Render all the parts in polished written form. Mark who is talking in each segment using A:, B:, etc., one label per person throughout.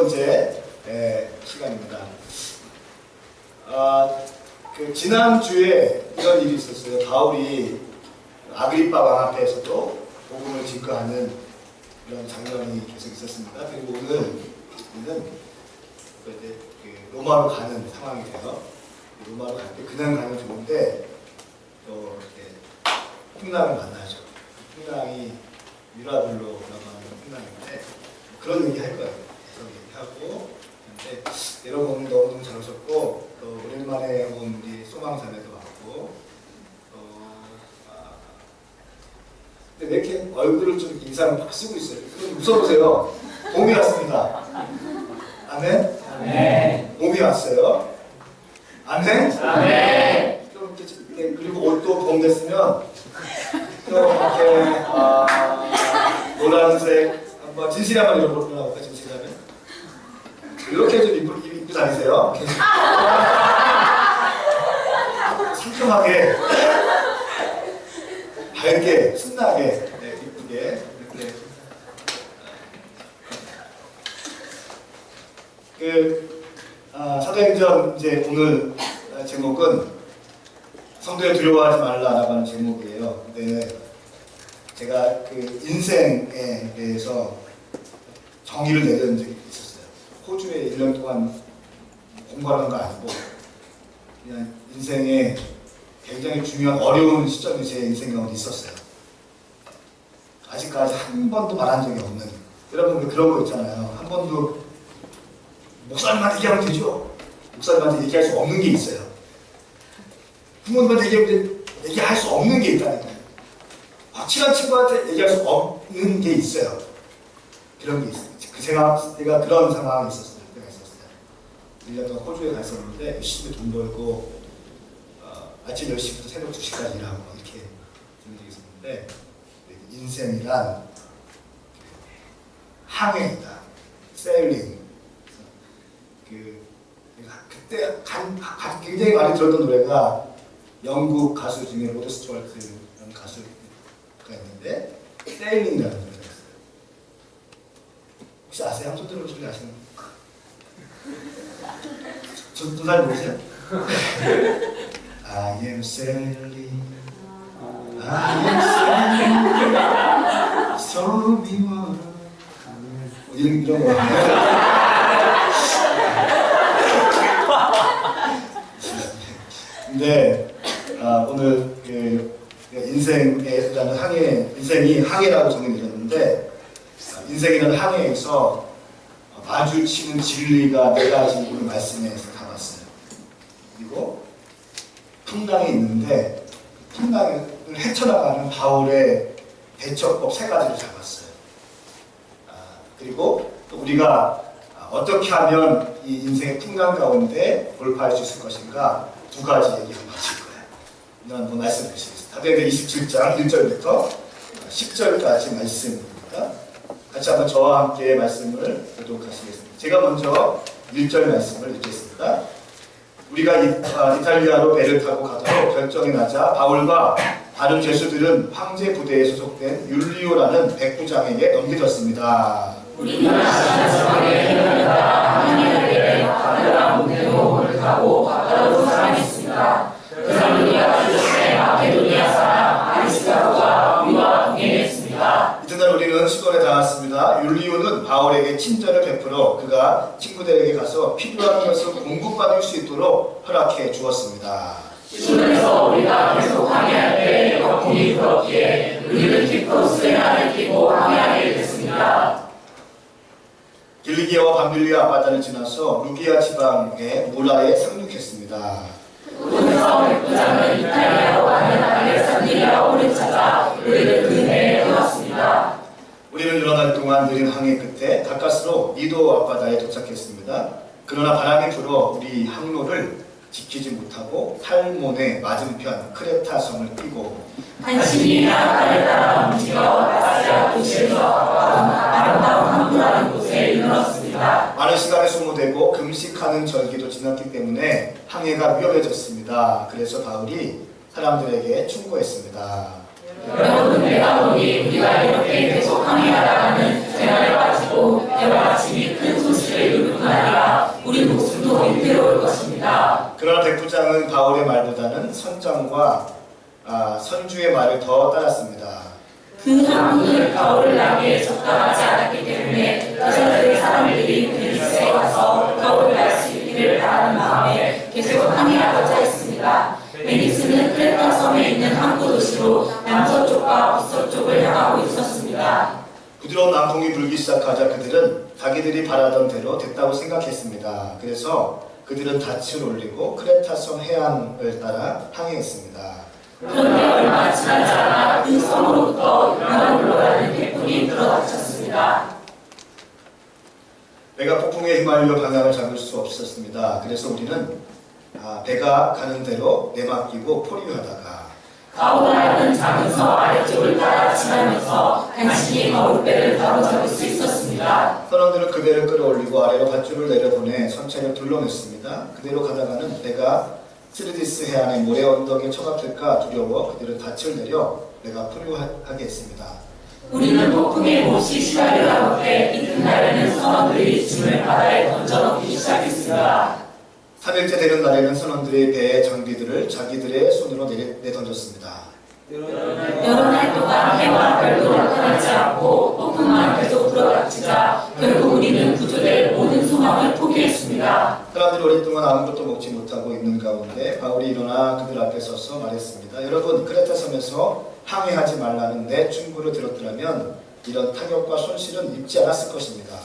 A: 번째 시간입니다. 지난주에 이런 일이 있었어요. 바울이 아그리빠 왕 앞에서도 복음을 증거하는 그런 장면이 계속 있었습니다. 그리고 오늘은 이제 로마로 가는 상황이 돼요. 로마로 갈 때 그냥 가면 좋은데 또 풍랑을 만나죠. 풍랑이 미라블로라고 하는 풍랑인데 그런 얘기 할 거예요. 계속 얘기하고. 근데 여러분 너무 잘 오셨고 또 오랜만에 온 우리 소망자매도 왔고 근데 왜 이렇게 얼굴을 좀 인상을 막 쓰고 있어요? 좀 웃어보세요. 봄이 왔습니다. 아멘? 아멘. 봄이 왔어요. 아멘? 아멘. 좀 이렇게 그리고 옷도 봄 됐으면 또 이렇게 노란색 한번 진실이 한번 읽어볼까? 진실이 하면 이렇게 좀 입고 다니세요. 상큼하게 밝게 신나게 이쁘게 이렇게 사도행전 이제 오늘 제목은 성도에 두려워하지 말라라고 하는 제목이에요. 근데 제가 인생에 대해서 정의를 내린 적이 있었어요. 호주에 1년 동안 공부하는 거 아니고 그냥 인생에 굉장히 중요한 어려운 시점이 제 인생 가운데 있었어요. 아직까지 한 번도 말한 적이 없는, 여러분 그런 거 있잖아요. 한 번도 목사님한테 얘기하면 되죠. 목사님한테 얘기할 수 없는 게 있어요. 부모님한테 얘기할 수 없는 게 있다니까요. 친한 친구한테 얘기할 수 없는 게 있어요. 그런 게 있어요. 제가 그런 상황이 있었어요. 때가 있었어요. 1년 동안 호주에 갔었는데 열심히 돈 벌고 아침 10시부터 새벽 2시까지 일하고 이렇게 그런 적이 있었는데 인생이란 항해이다. 세일링. 그때 굉장히 많이 들었던 노래가 영국 가수 중에 로드 스튜어트라는 가수가 있는데 세일링이라는 노래가 있어요. 혹시 아세요? 한번 들어본 소리 아시는 분? 저 잘 모르세요? I am sailing, I am sailing, stormy water. 이런 거. 근데 오늘 인생이라는 항해, 인생이 항해라고 정의되었는데 인생이라는 항해에서 마주치는 진리가 4가지 오늘 말씀에서 담았어요. 그리고 풍랑이 있는데 풍랑을 헤쳐나가는 바울의 대처법 3가지를 잡았어요. 그리고 또 우리가 어떻게 하면 이 인생의 풍랑 가운데 돌파할 수 있을 것인가 2가지 얘기 한번 하실 거예요. 오늘 한번 말씀드리겠습니다. 사도행전 27장 1절부터 10절까지 말씀입니다. 같이 한번 저와 함께 말씀을 교독하시겠습니다. 제가 먼저 1절 말씀을 읽겠습니다. 우리가 이탈리아로 배를 타고 가도록 결정이 나자 바울과 다른 죄수들은 황제 부대에 소속된 율리오라는 백부장에게 넘겨졌습니다.
B: 우리가 지난주에 하나님에게 가드라 문대로 타고 바다로 사랑했습니다. 그 사람들과 주신의 마케도니아 사람 아리스타로가 우리와 동행했습니다.
A: 이튿날 우리는 시돈에 닿았습니다. 율리오는 바울에게 친절을 베풀어 그가 친구들에게 가서 필요한 것을 공급받을 수 있도록 허락해 주었습니다.
B: 시돈에서 우리가 계속 항해할 때 거품이 불었기에 우리는 키프로스에 나를 끼고 항해하게 됐습니다.
A: 길리기아와 밤빌리아 앞바다를 지나서 루기아 지방의 무라에 상륙했습니다.
B: 그곳에서 백부장은 이탈리아로 가는 알렉산드리아호를 찾아 우리를 그 배에 태웠습니다.
A: 우리는 여러 달 동안 느린 항해 끝에 가까스로 니도 앞바다에 도착했습니다. 그러나 바람이 불어 우리 항로를 지키지 못하고 탈몬의 맞은편 크레타 성을 끼고
B: 한신이 나라를 따라 움직여 아시아 도시에서 가까운 아름다운 항구라는 곳에 이르렀습니다.
A: 많은 시간을 소모되고 금식하는 절기도 지났기 때문에 항해가 위험해졌습니다. 그래서 바울이 사람들에게 충고했습니다.
B: 여러분, 내가 보니 우리가 이렇게 계속 항해하다가는 재난에 빠지고 해와 아침이 큰 소식을 위태로울 것입니다.
A: 그러나 백부장은 바울의 말보다는 선장과 선주의 말을 더 따랐습니다.
B: 그 항구는 바울을 나기에 적당하지 않았기 때문에 여자들의 사람들이 베니스에 가서 바울을 알 수 있기를 바라는 마음에 계속 항해하고자 했습니다. 베니스는 크레타 섬에 있는 항구 도시로 남서쪽과 북서쪽을 향하고 있었습니다.
A: 부드러운 남풍이 불기 시작하자 그들은 자기들이 바라던 대로 됐다고 생각했습니다. 그래서 그들은 닻을 올리고 크레타섬 해안을 따라 항해했습니다.
B: 그런데 얼마 지나지 않아 그 섬으로부터 유황불로라는 태풍이 불어닥쳤습니다.
A: 배가 폭풍에 휘말려 방향을 잡을 수 없었습니다. 그래서 우리는 배가 가는 대로 내맡기고 포류하다가
B: 가오나라는 작은 서 아래쪽을 따라 지나면서 간신히 바울배를 바로잡을 수 있었습니다.
A: 선원들은 그 배를 끌어올리고 아래로 밧줄을 내려보내 선체를 둘러냈습니다. 그대로 가다가는 배가 스르디스 해안의 모래 언덕에 처박힐까 두려워 그들은 닻을 내려 배가 포류하게 했습니다.
B: 우리는 폭풍에 몹시 시달리다 못해 이튿날에는 선원들이 짐을 바다에 던져놓기 시작했습니다.
A: 3일째 되는 날에는 선원들이 배의 장비들을 자기들의 손으로 내던졌습니다.
B: 여러 날 동안 해와 별도 나타나지 않고 폭풍만 계속 불어닥치자 결국 우리는 구조될 모든 소망을 포기했습니다.
A: 사람들이 오랫동안 아무것도 먹지 못하고 있는 가운데 바울이 일어나 그들 앞에 서서 말했습니다. 여러분, 크레타 섬에서 항해하지 말라는 내 충고를 들었더라면 이런 타격과 손실은 입지 않았을 것입니다.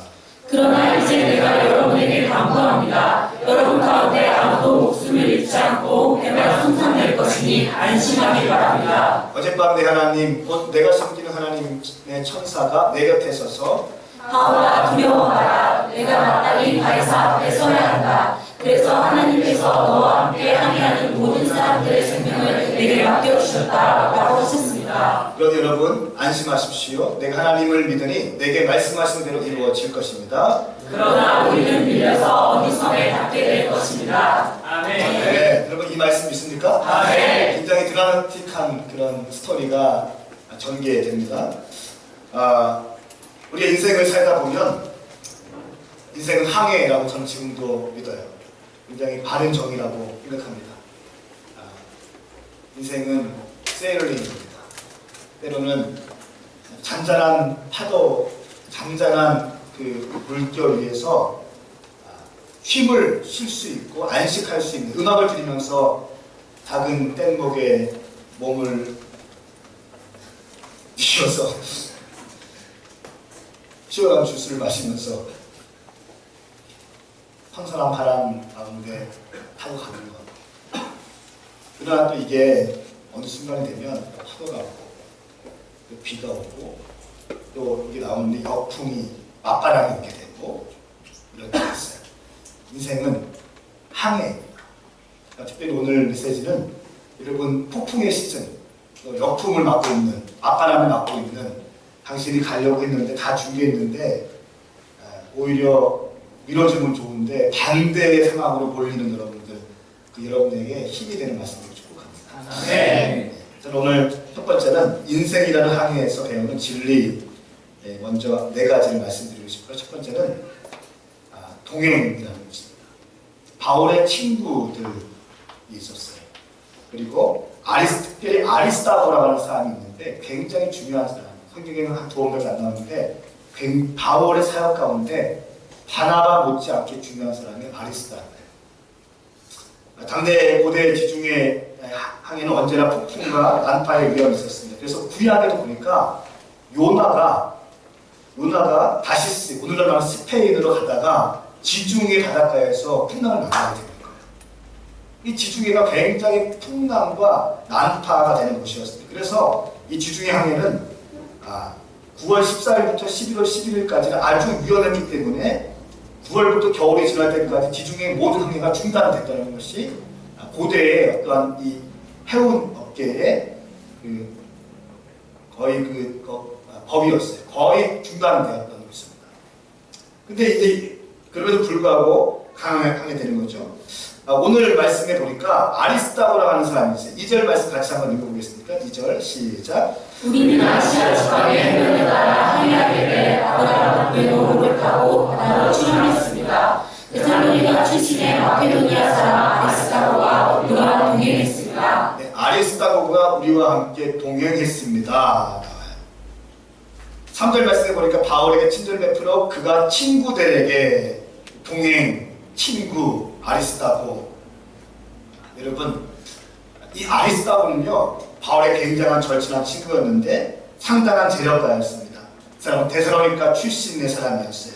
B: 그러나 이제 내가 여러분에게 당부합니다. 여러분 가운데 아무도 목숨을 잃지 않고 배가 손상될 것이니 안심하기 바랍니다.
A: 어젯밤 내 하나님, 곧 내가 섬기는 하나님의 천사가 내 곁에 서서
B: 바울아 두려워 마라. 내가 마땅히 가이사 앞에 서야 한다. 그래서 하나님께서 너와 함께 항해하는 모든 사람들의 생명을 내게 맡겨주셨다라고 하셨습니다.
A: 그러니 여러분 안심하십시오. 내가 하나님을 믿으니 내게 말씀하신 대로 이루어질 것입니다.
B: 그러나 우리는 밀려서 어느 섬에 닿게 될 것입니다. 아멘.
A: 네, 여러분 이 말씀 믿습니까?
B: 아멘.
A: 굉장히 드라마틱한 그런 스토리가 전개됩니다. 우리의 인생을 살다 보면 인생은 항해라고 저는 지금도 믿어요. 굉장히 바른 정의라고 생각합니다. 인생은 세일링입니다. 때로는 잔잔한 파도, 잔잔한 그 물결 위에서 힘을 쉴 수 있고 안식할 수 있는 음악을 들으면서 작은 뗏목에 몸을 뉘어서 시원한 주스를 마시면서 황선한 바람 가운데 타고 가는 것. 그러나 또 이게 어느 순간이 되면 파도가 오고 또 비가 오고 또 여기 나오는데 역풍이 맞바람이 오게 되고 이런 게 있어요. 인생은 항해입니다. 그러니까 특별히 오늘 메시지는 여러분 폭풍의 시즌, 또 역풍을 맞고 있는, 맞바람을 맞고 있는 당신이 가려고 했는데 다 준비했는데 오히려 미뤄주면 좋은데 반대의 상황으로 몰리는 여러분들, 그 여러분에게 힘이 되는 말씀을 축복합니다.
B: 네.
A: 저는 오늘 첫 번째는 인생이라는 항해에서 배우는 진리, 먼저 네 가지를 말씀드리고 싶고요. 첫 번째는 동행이라는 것입니다. 바울의 친구들이 있었어요. 그리고 특별히 아리스타고라고 하는 사람이 있는데 굉장히 중요한 사람. 성경에는 한 두 번밖에 안 나오는데 바울의 사역 가운데 바나바 못지않게 중요한 사람이 아리스타고예요. 당대 고대 지중해 항해는 언제나 폭풍과 난파의 위험이 있었습니다. 그래서 구약에도 보니까 요나가 다시스, 오늘날 말하는 스페인으로 가다가 지중해 바닷가에서 풍랑을 만나게 되는 거예요. 이 지중해가 굉장히 풍랑과 난파가 되는 곳이었습니다. 그래서 이 지중해 항해는 9월 14일부터 11월 11일까지는 아주 위험했기 때문에 9월부터 겨울이 지날 때까지 지중해 모든 항해가 중단됐다는 것이 고대의 어떠한 이 해운 업계의 거의 법이었어요. 거의 중단되었던 것입니다. 근데 이제 그럼에도 불구하고 강하게 되는 거죠. 오늘 말씀에 보니까 아리스타고라고 하는 사람이 있어요. 2절 말씀 같이 한번 읽어보겠습니까? 2절 시작.
B: 우리는 아시아 지방의 해변에 따라 항해하게 돼 바다를 노루를 타고 바다로 출항했습니다. 데살로니가 출신의 마케도니아 사람 아리스다고가 우리와 동행했습니다.
A: 네, 아리스다고가 우리와 함께 동행했습니다. 3절 말씀에 보니까 바울에게 친절 베풀어 그가 친구들에게 동행, 친구, 아리스다고. 여러분, 이 아리스다고는요, 바울의 굉장한 절친한 친구였는데 상당한 재력가였습니다. 그 사람은 데살로니가 출신의 사람이었어요.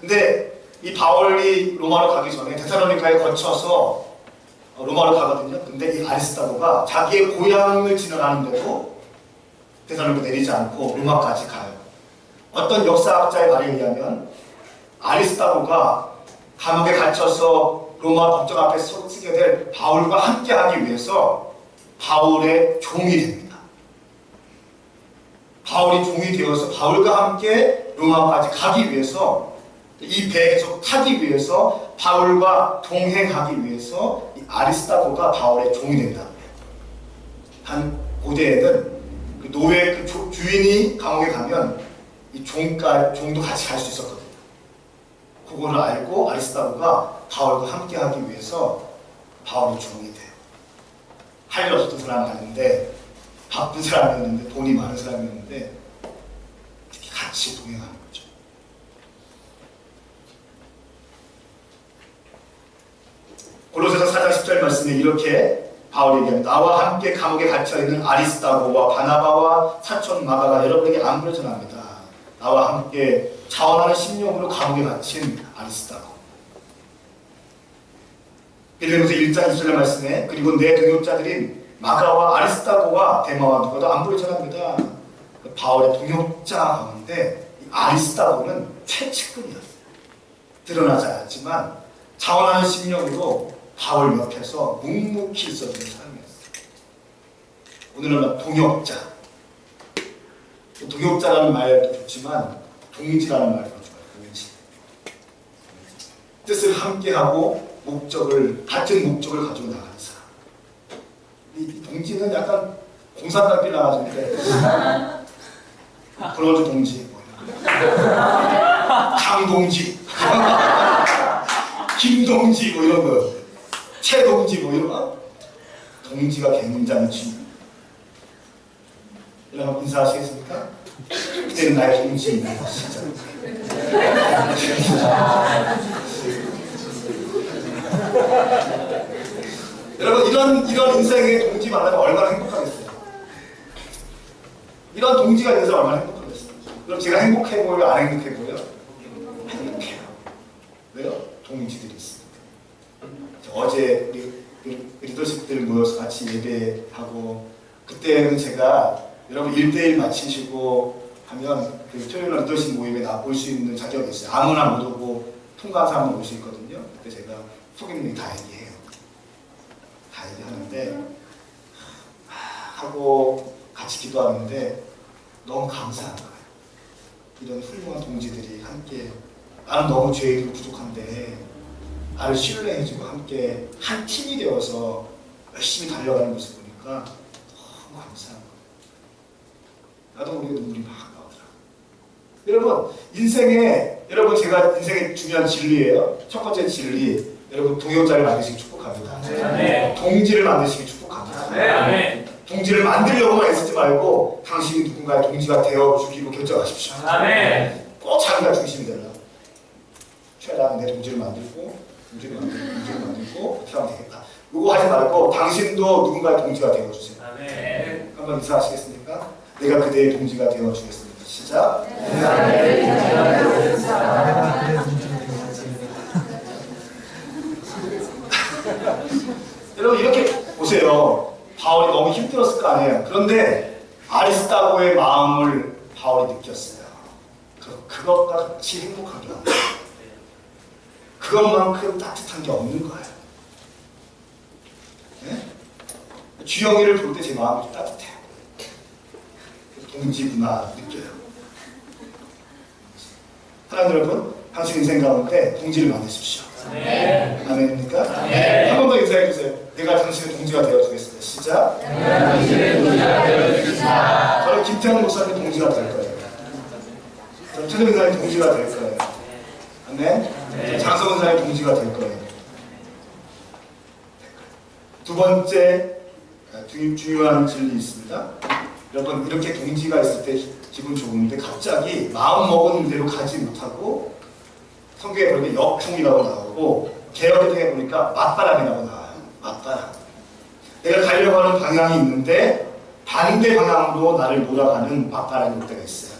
A: 근데 이 바울이 로마로 가기 전에 데살로니가에 거쳐서 로마로 가거든요. 근데 이 아리스다고가 자기의 고향을 지나가는데도 데살로니가 내리지 않고 로마까지 가요. 어떤 역사학자의 말에 의하면 아리스다고가 감옥에 갇혀서 로마 법정 앞에서 쓰게 될 바울과 함께하기 위해서 바울의 종이 됩니다. 바울이 종이 되어서 바울과 함께 로마까지 가기 위해서 이 배에 계속 타기 위해서 바울과 동행하기 위해서 이 아리스다고가 바울의 종이 된다. 한 고대에는 그 노예 그 주인이 감옥에 가면 이 종도 같이 갈 수 있었거든요. 그거를 알고 아리스다고가 바울과 함께하기 위해서 바울의 종이 돼요. 할 일 없었던 사람은 아닌데 바쁜 사람이었는데 돈이 많은 사람이었는데 이렇게 같이 동행하는 거죠. 골로새서 4장 10절 말씀에 이렇게 바울이 얘기합니다. 나와 함께 감옥에 갇혀있는 아리스다고와 바나바와 사촌 마가가 여러분에게 안부를 전합니다. 나와 함께 자원하는 심령으로 감옥에 갇힌 아리스다고. 빌립보서 1장 20절 말씀에 그리고 내 동역자들인 마가와 아리스다고와 데마와 누가도 안부를 전합니다. 바울의 동역자 가운데 아리스다고는 최측근이었어요. 드러나지 않았지만 자원하는 심령으로 바울 옆에서 묵묵히 있었던 사람이었어요. 오늘은 동역자. 동역자라는 말도 좋지만 동지라는 말도 좋아요. 동지. 뜻을 함께하고 같은 목적을 가지고 나가는 사람. 이 동지는 약간 공산당비 나가는데 브로드 동지, 강동지, 김동지 뭐 이런 거, 최동지 뭐 이런 거. 동지가 굉장히 중요해요. 여러분 인사하시겠습니까? 그때는 나의 동지입니다. 진짜. 여러분 이런 인생의 동지 만나면 얼마나 행복하겠어요? 이런 동지가 돼서 얼마나 행복하겠어요? 그럼 제가 행복해 보여요? 안 행복해 보여요? 행복해요. 왜요? 동지들이 있으니까. 어제 우리 리더십들 모여서 같이 예배하고 그때는 제가 여러분 1대1 마치시고 하면 그 토요일날 리더십 모임에 올 수 있는 자격이 있어요. 아무나 못 오고 통과한 사람은 올 수 있거든요. 그때 제가 속임님이 다 얘기해요. 다 얘기하는데 하고 같이 기도하는데 너무 감사한 거예요. 이런 훌륭한 동지들이 함께 나는 너무 죄인으로 부족한데 나를 신뢰해주고 함께 한 팀이 되어서 열심히 달려가는 모습 보니까 너무 감사한 거예요. 나도 모르게 눈물이 막 나오더라고요. 여러분 여러분 제가 인생의 중요한 진리예요. 첫 번째 진리, 여러분 동역자를 만드시기 축복합니다.
C: 네.
A: 동지를 만드시기 축복합니다.
C: 네.
A: 동지를 만들려고만 애쓰지 말고 당신이 누군가의 동지가 되어주기로 결정하십시오. 꼭 자기가 중심이 되려고. 최대한 내 동지를 만들고 동지를 만들고 어떻게 하면 되겠다. 이거 하지 말고 당신도 누군가의 동지가 되어주세요. 한번 인사하시겠습니까? 내가 그대의 동지가 되어주겠습니다. 시작. 여러분 이렇게 보세요. 바울이 너무 힘들었을 거 아니에요. 그런데 아리스다고의 마음을 바울이 느꼈어요. 그것과 같이 행복하게 하는 거예요. 그것만큼 따뜻한 게 없는 거예요. 네? 주영이를 볼 때 제 마음이 좀 따뜻해요. 동지구나 느껴요. 하나님 여러분, 당신 인생 가운데 동지를 만드십시오. 아멘입니까? 한 번 더 인사해 주세요. 내가 당신의 동지가 되어주겠습니다. 시작. 저는 김태형 목사님 동지가 될 거예요. 저는 최동희 목사님 동지가 될 거예요. 아멘. 장성은사의 동지가 될 거예요. 두 번째 중요한 진리 있습니다. 여러분 이렇게 동지가 있을 때 기분 좋은데 갑자기 마음 먹은 대로 가지 못하고 성경에 보니까 역풍이라고 나오고 개혁에 보니까 맞바람이라고 나와요. 맞바람. 내가 가려고 하는 방향이 있는데 반대 방향으로 나를 몰아가는 맞바람이 올 때가 있어요.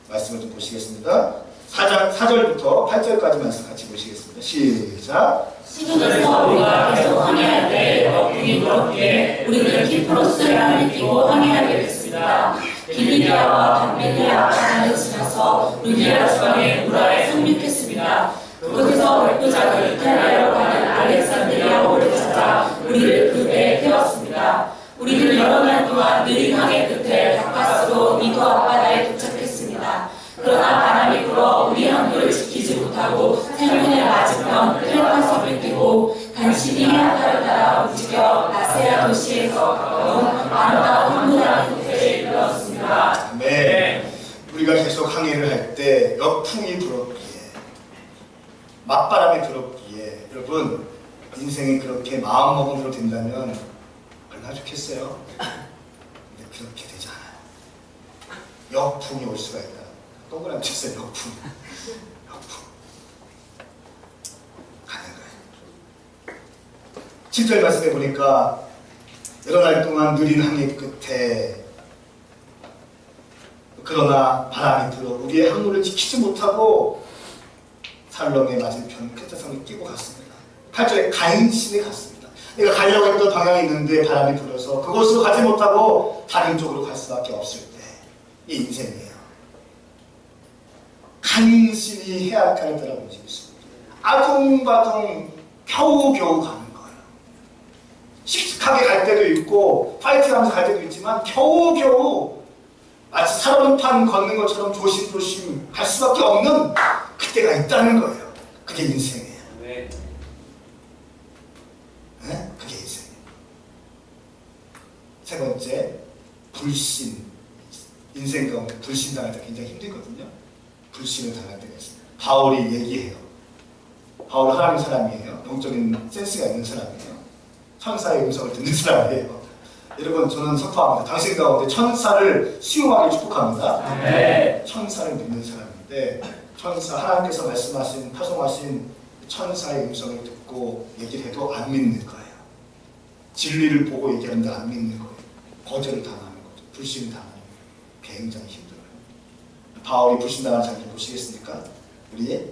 A: 말씀을 좀 보시겠습니다. 4절부터 8절까지 말씀 같이 보시겠습니다. 시작.
B: 시중에서 우리가 계속 항해할 때 역풍이 불었기에 우리는 키프로스라는 끼고 항해하게 됐습니다. 길리기아와 밤메디아 바다를 지나서 루디아 지방의 무라에 상륙했습니다. 그곳에서 월도자가 이탈리아로 가는 알렉산드리아호를 찾아 우리를 그 배에 태웠습니다. 우리는 여러 날 동안 느린 항해 끝에 다카스로 미도 앞바다에 도착했습니다. 그러나 바람이 불어 우리 항구를 지키지 못하고 생문의 맞은편 크레파스를 뺏기고 간신히 해안가를 따라 움직여 라세아 도시에서 가까운 아름다운 항구라는 곳에 이르렀습니다.
A: 네. 우리가 계속 항해를 할 때 역풍이 불었기에 맞바람이 불었기에 여러분 인생이 그렇게 마음먹은 대로 된다면 얼마나 좋겠어요? 근데 그렇게 되지 않아요. 역풍이 올 수가 있다. 동그라미 쳤어요. 역풍. 역풍. 가는 거예요. 7절 말씀해 보니까 여러 날 동안 느린 항해 끝에 그러나 바람이 불어 우리의 항로를 지키지 못하고 살롱의 맞은편 크레타성에 끼고 갔습니다. 8절에 간신히 갔습니다. 내가 가려고 했던 방향이 있는데 바람이 불어서 그곳으로 가지 못하고 다른 쪽으로 갈 수밖에 없을 때 이 인생이에요. 간신히 해안가를 따라 움직일 수 있습니다. 아둥바둥 겨우겨우 가는 거예요. 씩씩하게 갈 때도 있고 파이팅하면서 갈 때도 있지만 겨우겨우 마치 사람판 걷는 것처럼 조심조심 갈 수밖에 없는 그때가 있다는 거예요. 그게 인생이에요. 네? 그게 인생이에요. 세 번째, 불신. 인생 가운데 불신 당할 때 굉장히 힘들거든요. 불신을 당할 때가 있습니다. 바울이 얘기해요. 바울은 하나님 사람이에요. 영적인 센스가 있는 사람이에요. 천사의 음성을 듣는 사람이에요. 여러분 저는 선포합니다. 당신 가운데 천사를 수용하기 축복합니다. 네. 천사를 믿는 사람인데 천사 하나님께서 말씀하신 파송하신 천사의 음성을 듣고 얘기를 해도 안 믿는 거예요. 진리를 보고 얘기하는데 안 믿는 거예요. 거절을 당하는 거죠. 불신을 당하는 거예요. 굉장히 힘들어요. 바울이 불신당하는 장면 보시겠습니까? 우리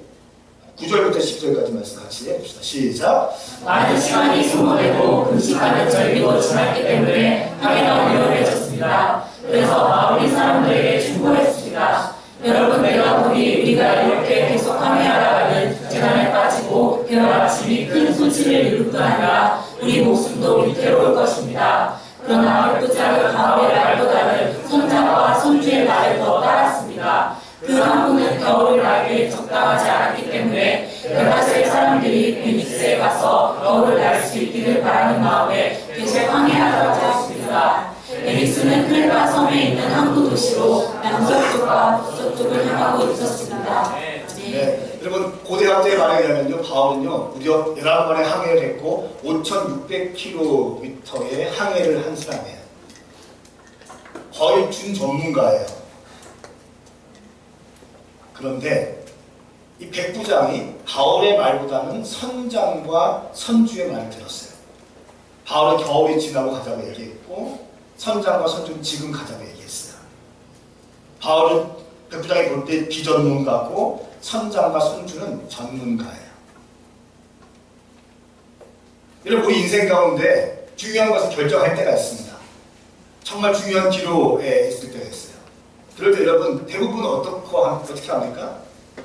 A: 9절부터 10절까지 말씀 같이 해봅시다. 시작.
B: 많은 시간이 소모되고 금식하는 절기도 지났기 때문에 항해가 어려워졌습니다. 그래서 바울이 사람들에게 충고했습니다. 여러분 내가 보니 우리가 이렇게 계속 항해하다가는 재난에 빠지고 배와 짐이 큰 소지를 이룰 뿐 아니라 우리 목숨도 위태로울 것입니다. 그러나 월도자를 가운데 말보다는 선장과 선주의 말을 더 따랐습니다. 그 항구는 겨울을 나기 적당하지 않았기 때문에 베라스의 사람들이 베니스에 가서 겨울을 날 수 있기를 바라는 마음에 계속 항해하라고 하였습니다. 베니스는 크레타 섬에 있는 항구 도시로 남서쪽과 북서쪽을 향하고 있었습니다.
A: 네, 여러분 고대학자의 말에 의하면요, 바울은요 무려 11번의 항해를 했고 5,600km의 항해를 한 사람이에요. 거의 준전문가예요. 그런데 이 백부장이 바울의 말보다는 선장과 선주의 말을 들었어요. 바울은 겨울이 지나고 가자고 얘기했고 선장과 선주는 지금 가자고 얘기했어요. 바울은 백부장이 볼 때 비전문가고 선장과 선주는 전문가예요. 여러분 우리 인생 가운데 중요한 것을 결정할 때가 있습니다. 정말 중요한 기로에 있을 때가 있어요. 그럴 때 여러분 대부분 어떻게 합니까?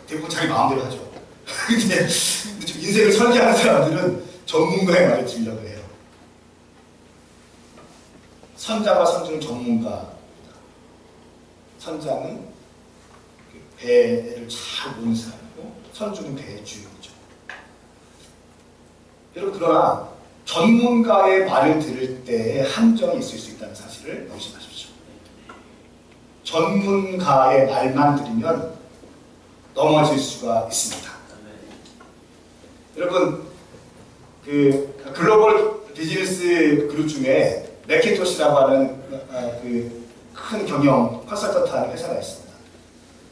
A: 대부분 자기 마음대로 하죠. 근데 좀 인생을 설계하는 사람들은 전문가의 말을 들으려고 해요. 선장과 선주는 전문가입니다. 선장은 배를 잘 보는 사람이고 선주는 배의 주인이죠. 여러분 그러나 전문가의 말을 들을 때에 함정이 있을 수 있다는 사실을 명심하십시오. 전문가의 말만 들으면 넘어질 수가 있습니다. 여러분 그 글로벌 비즈니스 그룹 중에 맥킨토시라고 하는 그 큰 경영 컨설턴트 하는 회사가 있습니다.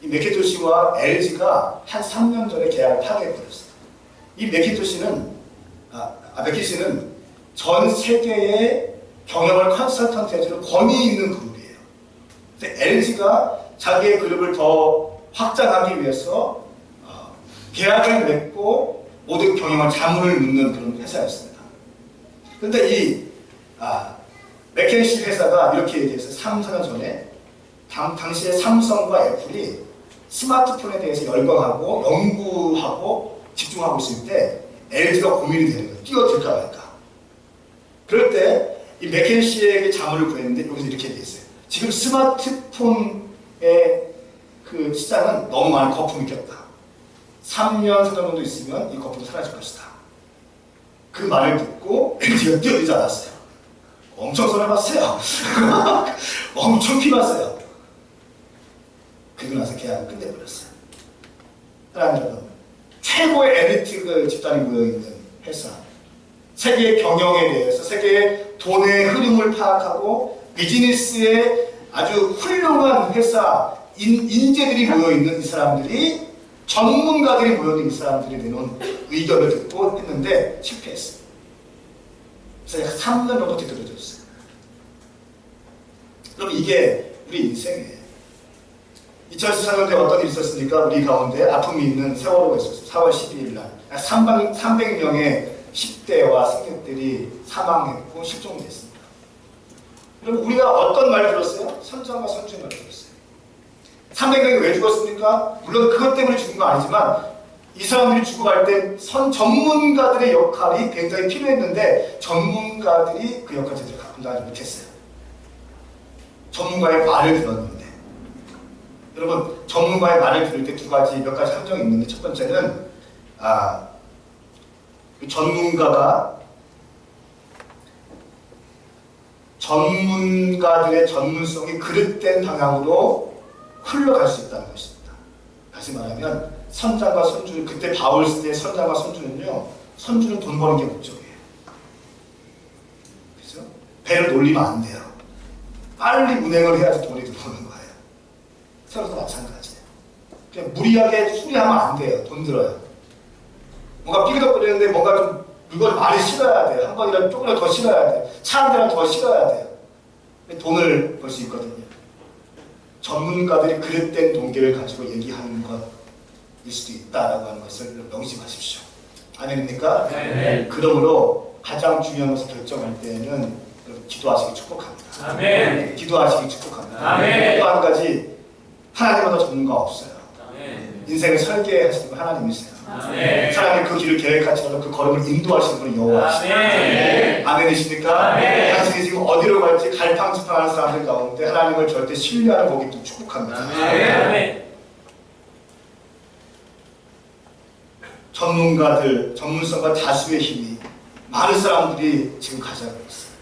A: 이 맥킨토시와 LG가 한 3년 전에 계약을 파기해버렸어요. 이 맥킨토시는 맥킨토시는 전 세계의 경영을 컨설턴트 해주는 권위 있는 그룹이에요. 근데 LG가 자기의 그룹을 더 확장하기 위해서 계약을 맺고 모든 경영을 자문을 묻는 그런 회사였습니다. 그런데 이 맥켄시 회사가 이렇게 얘기했어요. 3, 4년 전에 당시에 삼성과 애플이 스마트폰에 대해서 열광하고 연구하고 집중하고 있을 때 LG가 고민이 되는 거예요. 뛰어들까 말까. 그럴 때 이 맥켄시에게 자문을 구했는데 여기서 이렇게 얘기했어요. 지금 스마트폰의 그 시장은 너무 많은 거품이 꼈다. 3년, 4년 정도 있으면 이 거품이 사라질 것이다. 그 말을 듣고 LG가 뛰어들지 않았어요. 엄청 손해봤어요. 엄청 피봤어요. 그리고 나서 계약을 끝내버렸어요. 하나님은 최고의 엘리트 집단이 모여있는 회사, 세계의 경영에 대해서 세계의 돈의 흐름을 파악하고 비즈니스의 아주 훌륭한 회사, 인재들이 모여있는 이 사람들이 전문가들이 모여있는 이 사람들이 내놓은 의견을 듣고 했는데 실패했어요. 그래서 약 3년 정도 뒤떨어졌어요. 그럼 이게 우리 인생이에요. 2014년도에 어떤 일이 있었습니까? 우리 가운데 아픔이 있는 세월호가 있었어요. 4월 12일 날. 약 300명의 10대와 승객들이 사망했고 실종됐습니다. 그럼 우리가 어떤 말을 들었어요? 선장과 선주의 말을 들었어요. 300명이 왜 죽었습니까? 물론 그것 때문에 죽은 건 아니지만 이 사람들이 죽어갈 때 전문가들의 역할이 굉장히 필요했는데 전문가들이 그 역할을 제대로 감당하지 못했어요. 전문가의 말을 들었는데 여러분 전문가의 말을 들을 때 두 가지 몇 가지 함정이 있는데 첫 번째는 그 전문가들의 전문성이 그릇된 방향으로 흘러갈 수 있다는 것입니다. 다시 말하면 선장과 선주, 그때 바울 시대의 선장과 선주는요, 선주는 돈 버는 게 목적이에요. 그죠? 배를 놀리면 안 돼요. 빨리 운행을 해야지 돈이 들어오는 거예요. 서로도 마찬가지예요. 그냥 무리하게 수리하면 안 돼요. 돈 들어요. 뭔가 삐그덕거리는데 뭔가 좀 물건을 많이 실어야 돼요. 한 번이라도 조금이라도 더 실어야 돼요. 차 한 대라도 더 실어야 돼요. 돈을 벌 수 있거든요. 전문가들이 그릇된 동기를 가지고 얘기하는 것일 수도 있다라고 하는 것을 명심하십시오. 아멘입니까? 네. 그러므로 가장 중요한 것을 결정할 때는 기도하시기 축복합니다. 아멘. 기도하시기 축복합니다. 아멘. 또 한 가지 하나님보다 전문가 없어요. 아멘. 인생을 설계하시는 분 하나님이세요. 아멘. 하나님 그 길을 계획하시고 그 걸음을 인도하시는 분은 여호와시죠. 아멘. 아멘이십니까? 아멘. 당신이 지금 어디로 갈지 갈팡질팡하는 사람들 가운데 하나님을 절대 신뢰하는 복이 또 축복합니다. 아멘. 전문가들, 전문성과 다수의 힘이 많은 사람들이 지금 가져가고 있어요.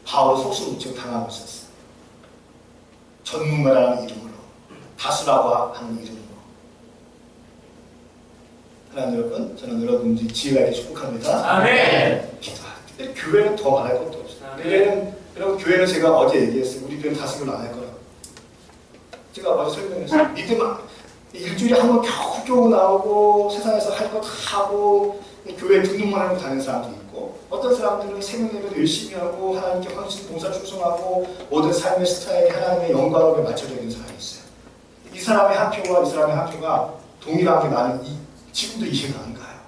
A: 바울은 속수무책 당하고 있었어요. 전문가라는 이름으로, 다수라고 하는 이름으로. 하나님 여러분, 저는 여러분들이 지혜가 있게 축복합니다. 아멘. 기도하기. 교회는 더 말할 것도 없어요. 여러분 교회는 제가 어제 얘기했어요. 우리 교회는 다수를 안 할 거라고. 제가 어제 설명했어요. 믿음 일주일에 한 번 겨우 나오고 세상에서 할 거 다 하고 교회 등록만 하고 다니는 사람도 있고 어떤 사람들은 생명예배도 열심히 하고 하나님께 헌신 봉사 충성하고 모든 삶의 스타일이 하나님의 영광을 맞춰져 있는 사람이 있어요. 이 사람의 한 표와 이 사람의 한 표가 동일하게 나는 지금도 이해가 안 가요.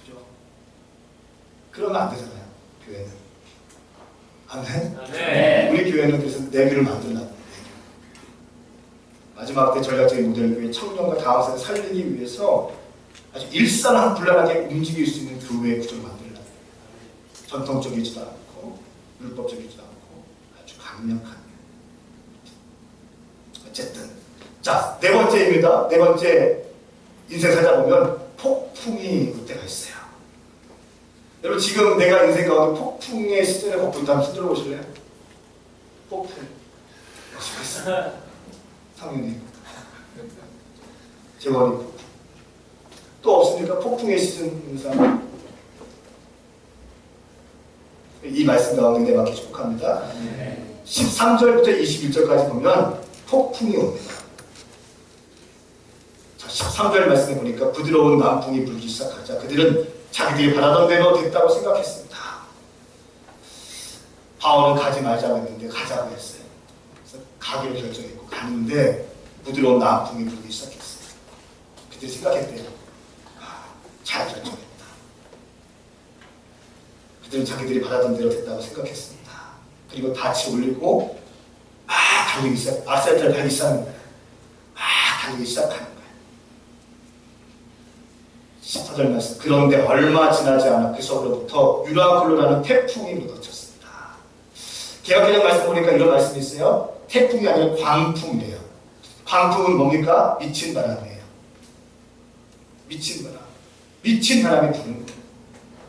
A: 그죠? 그러면 안 되잖아요. 교회는. 아멘. 네. 우리 교회는 그래서 내비를 만들어놨고 마지막 때 전략적인 모델교회 청년과 다음 세대 살리기 위해서 아주 일사불란하게 움직일 수 있는 교회 구조를 만들어놨어요. 전통적이지도 않고 율법적이지도 않고 아주 강력한. 어쨌든 자, 네 번째입니다. 네 번째 인생 살다 보면 폭풍이 올 때가 있어요. 여러분 지금 내가 인생 가운데 폭풍의 시절에 걷고 있다면 흔들어 보실래요? 폭풍. 사모님 제 머리 폭풍. 또 없습니까? 폭풍의 시즌 인상. 이 말씀 가운데 내 맞게 축복합니다. 13절부터 21절까지 보면 폭풍이 옵니다. 자, 13절 말씀에 보니까 부드러운 남풍이 불기 시작하자 그들은 자기들이 바라던 대로 됐다고 생각했습니다. 바울은 가지 말자고 했는데 가자고 했어요. 그래서 가기로 결정했고 갔는데 부드러운 남풍이 불기 시작했어요. 그들이 생각했대요. 잘 결정했다. 그들은 자기들이 바라던 대로 됐다고 생각했습니다. 그리고 닻이 올리고 막 달리기 시작, 악셀트를 달리기 시작하는 거예요. 막 달리기 시작하는 거예요. 14절 말씀. 그런데 얼마 지나지 않아 그 속으로부터 유라굴로라는 태풍이 묻어쳤습니다. 개혁개정 말씀 보니까 이런 말씀이 있어요. 태풍이 아니라 광풍이래요. 광풍은 뭡니까? 미친 바람이에요. 미친 바람. 미친 바람이 부는 거예요.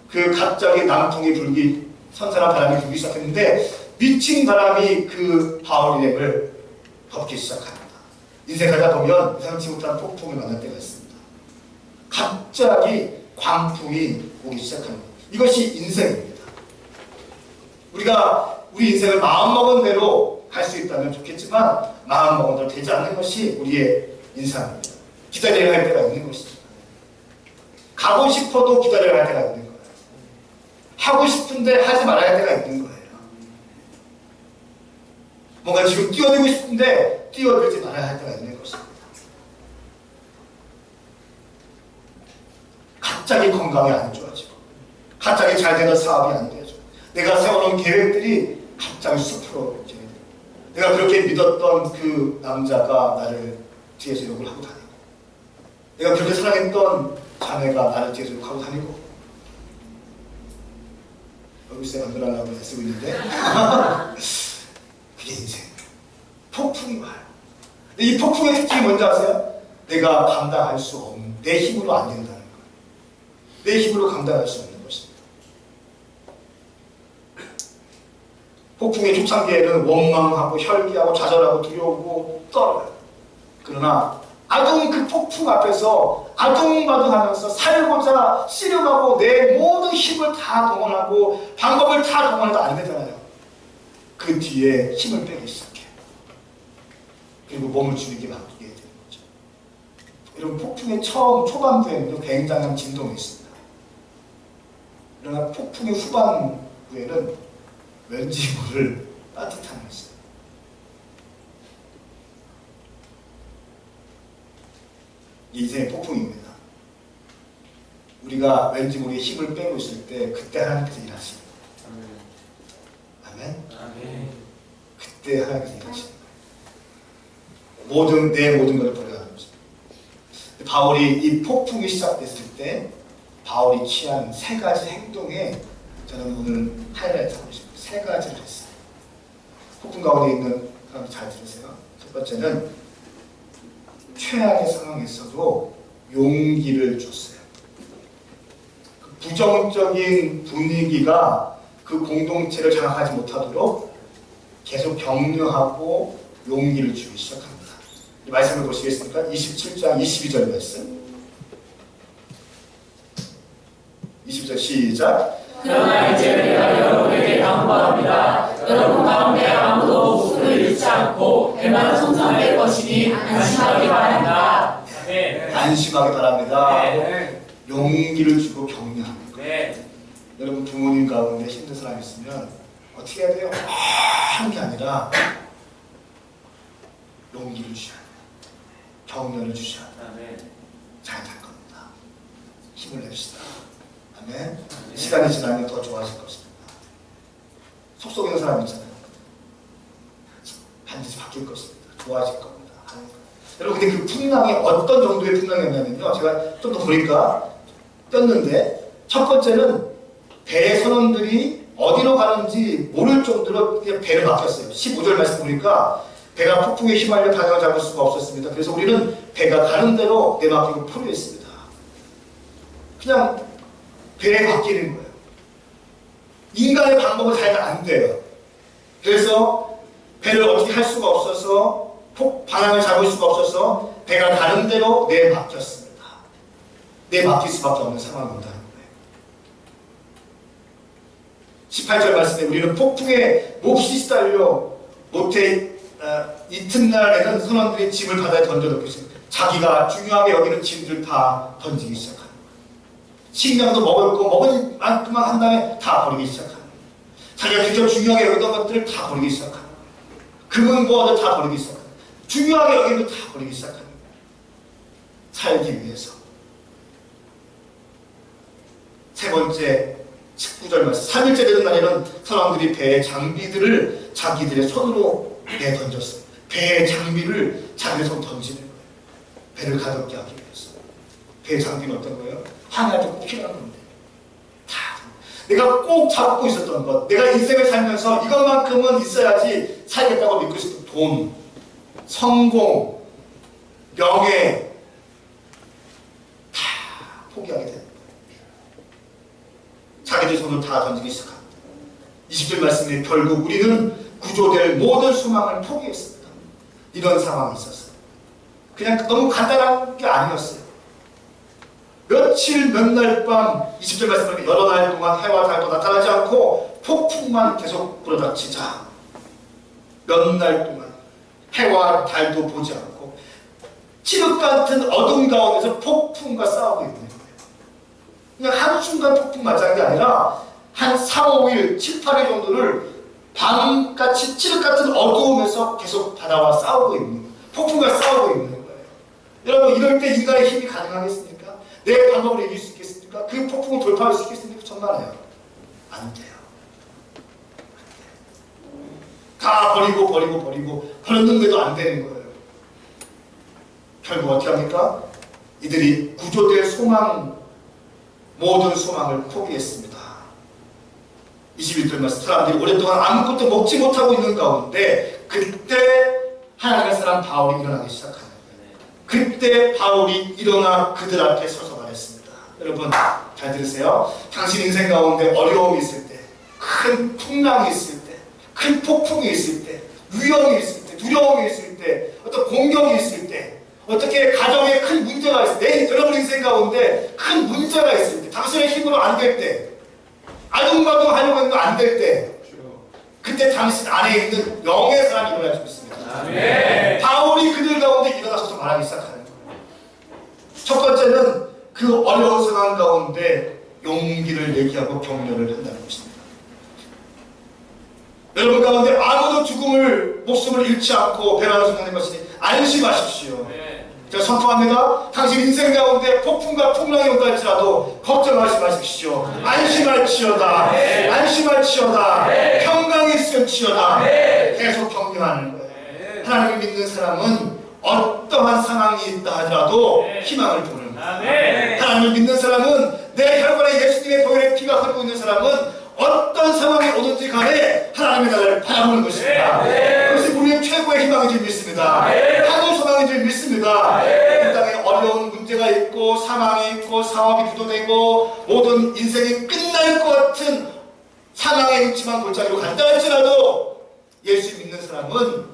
A: 그 갑자기 남풍이 불기, 선선한 바람이 불기 시작했는데 미친 바람이 그 바울 일행을 덮기 시작합니다. 인생 가다 보면 예상치 못한 폭풍을 만날 때가 있습니다. 갑자기 광풍이 오기 시작합니다. 이것이 인생입니다. 우리가 우리 인생을 마음먹은 대로 갈 수 있다면 좋겠지만 마음먹은 대로 되지 않는 것이 우리의 인생입니다. 기다려야 할 때가 있는 것이죠. 가고 싶어도 기다려야 할 때가 있는 거예요. 하고 싶은데 하지 말아야 할 때가 있는 거예요. 뭔가 지금 뛰어들고 싶은데 뛰어들지 말아야 할 때가 있는 것입니다. 갑자기 건강이 안 좋아지고 갑자기 잘 되는 사업이 안 되죠. 내가 세워놓은 계획들이 갑자기 숲으로 이제 내가 그렇게 믿었던 그 남자가 나를 뒤에서 욕을 하고 다니고 내가 그렇게 사랑했던 자매가 나를 뒤에서 욕하고 다니고 여기서 안 그러려고 애쓰고 있는데 그게 인생. 폭풍이 와요. 근데 이 폭풍의 특징이 뭔지 아세요? 내가 감당할 수 없는, 내 힘으로 안 된다는 거예요. 내 힘으로 감당할 수 없는 것입니다. 폭풍의 초창기에는 원망하고 혈기하고 좌절하고 두려우고 떨어요. 그러나 아둥 그 폭풍 앞에서 아둥바둥하면서 살고자 씨름하고 내 모든 힘을 다 동원하고 방법을 다 동원해도 안 되잖아요. 그 뒤에 힘을 빼기 시작해요. 그리고 몸을 줄이게 바뀌게 되는 거죠. 여러분 폭풍의 초반부에는 굉장한 진동이 있습니다. 그러나 폭풍의 후반부에는 왠지 모를 따뜻함이 있어요. 인생의 폭풍입니다. 우리가 왠지 모르게 힘을 빼고 있을 때 그때 하나님께서 일하십니다. 아멘?
C: 아멘.
A: 그때 하나님께서 일하십니다. 내 모든 것을 버려가는 것입니다. 바울이 이 폭풍이 시작됐을 때 바울이 취한 세 가지 행동에 저는 오늘 하이라이트 하고 싶어요. 세 가지를 했어요. 폭풍 가운데 있는 사람 잘 들으세요. 첫 번째는 최악의 상황에서도 용기를 줬어요. 부정적인 분위기가 그 공동체를 장악하지 못하도록 계속 격려하고 용기를 주기 시작합니다. 이 말씀을 보시겠습니까? 27장 22절 말씀. 22절 시작.
B: 그러나 이제 우리가 여러분에게 당부합니다. 여러분 가운데 아무도 술을 잃지 않고 대만 성장될 것이니 안심하기 바랍니다.
A: 안심하기 바랍니다.
C: 네.
A: 용기를 주고 격려합니다.
C: 네.
A: 여러분 부모님 가운데 힘든 사람 있으면 어떻게 해야 돼요? 하는 게 아니라 용기를 주셔야 돼요. 격려를 주셔야 돼요.
C: 아멘.
A: 잘 될 겁니다. 힘을 냅시다. 아멘. 시간이 지나면 더 좋아질 것입니다. 속속이는 사람 있잖아요. 반드시 바뀔 것입니다. 좋아질 겁니다. 여러분 근데 그 풍랑이 어떤 정도의 풍랑이었냐면요. 제가 좀 더 보니까 떴는데 첫 번째는 배 선원들이 어디로 가는지 모를 정도로 그냥 배를 맡겼어요. 15절 말씀 보니까 배가 폭풍에 휘말려 방향을 잡을 수가 없었습니다. 그래서 우리는 배가 가는 대로 내맡기고 포로했습니다. 그냥 배에 맡기는 거예요. 인간의 방법을 다해도 안 돼요. 그래서 배를 어떻게 할 수가 없어서 방향을 잡을 수가 없어서 배가 가는 대로 내맡겼습니다. 내맡길 수밖에 없는 상황이 온다는 거예요. 18절 말씀에 우리는 폭풍에 몹시 시달려 모태 이튿날에는 선원들이 짐을 바다에 던져놓고 있습니다. 자기가 중요하게 여기는 짐들 다 던지기 시작합니다. 식량도 먹을 거 먹은 만큼만 한 다음에 다 버리기 시작합니다. 자기가 진짜 중요하게 여기던 것들을 다 버리기 시작합니다. 금은 뭐든 다 버리기 시작합니다. 중요하게 여기는 다 버리기 시작합니다. 살기 위해서. 세 번째 19절 말씀. 3일째 되는 날에는 사람들이 배의 장비들을 자기들의 손으로 내던졌어요. 배의 장비를 자기의 손 던지는 거예요. 배를 가볍게 하기 위해서. 배의 장비는 어떤 거예요? 항해할 때 꼭 필요한 건데. 다 내가 꼭 잡고 있었던 것, 내가 인생을 살면서 이것만큼은 있어야지 살겠다고 믿고 있었던 돈, 성공, 명예 다 포기하게 되는 거예요. 자기들 손을 다 던지기 시작합니다. 20절 말씀에 결국 우리는 구조될 모든 소망을 포기했습니다. 이런 상황이 있었어요. 그냥 너무 간단한 게 아니었어요. 며칠 몇 날 밤 20절 말씀에 여러 날 동안 해와 달도 나타나지 않고 폭풍만 계속 불어닥치자 몇 날 동안 해와 달도 보지 않고 칠흑 같은 어둠 가운데서 폭풍과 싸우고 있는 거예요. 그냥 한순간 폭풍 맞자는 게 아니라 한 4, 5일, 7, 8일 정도를 밤같이 칠흑 같은 어두움에서 계속 바다와 싸우고 있는 거예요. 폭풍과 싸우고 있는 거예요. 여러분 이럴 때 인간의 힘이 가능하겠습니까? 내 방법으로 이길 수 있겠습니까? 그 폭풍을 돌파할 수 있겠습니까? 정말요. 안 돼요. 다 버리고 버렸는데도 안 되는 거예요. 결국 어떻게 합니까? 이들이 구조될 소망, 모든 소망을 포기했습니다. 21절 말씀. 사람들이 오랫동안 아무것도 먹지 못하고 있는 가운데 그때 하나님의 사람 바울이 일어나기 시작합니다. 그때 바울이 일어나 그들 앞에 서서 말했습니다. 여러분 잘 들으세요. 당신 인생 가운데 어려움이 있을 때, 큰 풍랑이 있을 때, 큰 폭풍이 있을 때, 위험이 있을 때, 두려움이 있을 때, 어떤 공격이 있을 때, 어떻게 가정에 큰 문제가 있을 때, 여러분 인생 가운데 큰 문제가 있을 때, 당신의 힘으로 안 될 때, 아둥바둥 하려고 했는데 안 될 때, 그때 당신 안에 있는 영의 사람이 일어날 수 있습니다. 아멘. 바울이 그들 가운데 일어나서 말하기 시작하는 거예요. 첫 번째는 그 어려운 상황 가운데 용기를 얘기하고 격려를 한다는 것입니다. 여러분 가운데 아무도 목숨을 잃지 않고 배반을 선택하는 것이니 안심하십시오. 제가 선포합니다. 당신 인생 가운데 폭풍과 풍랑이 온다 할지라도 걱정하지 마십시오. 안심할지어다. 안심할지어다. 평강이 있을지어다. 계속 격려하는 거예요. 하나님을 믿는 사람은 어떠한 상황이 있다 하더라도 희망을 보는 거예요. 하나님을 믿는 사람은 내 혈관에 예수님의 보혈의 피가 흐르고 있는 사람은 어떤 상황이 오든지 간에 하나님의 나라를 바라보는 것입니다. 그것이 우리의 최고의 희망인 줄 믿습니다. 하늘 소망인 줄 믿습니다. 이 땅에 어려운 문제가 있고 사망이 있고 사업이 부도되고 모든 인생이 끝날 것 같은 상황에 있지만 골짜기로 간다 할지라도 예수 믿는 사람은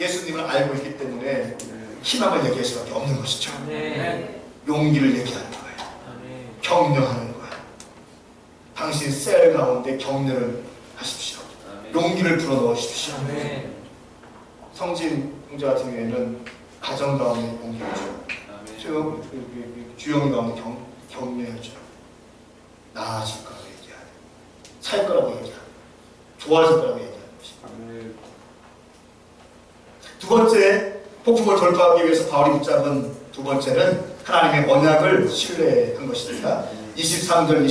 A: 예수님을 알고 있기 때문에 희망을 얘기할 수밖에 없는 것이죠. 용기를 얘기하는 거예요. 격려하는 거예요. 당신 셀 가운데 격려를 하십시오. 용기를 불어넣으십시오. 성진 형제 같은 경우에는 가정 가운데 용기를 줘요. 주영 가운데 격려해줘. 나아질 거라고 얘기하는, 살 거라고 얘기하는, 좋아질 거라고 얘기하는 것입니다. 두 번째, 폭풍을 돌파하기 위해서 바울이 붙잡은 두 번째는 하나님의 언약을 신뢰한 것입니다. 23절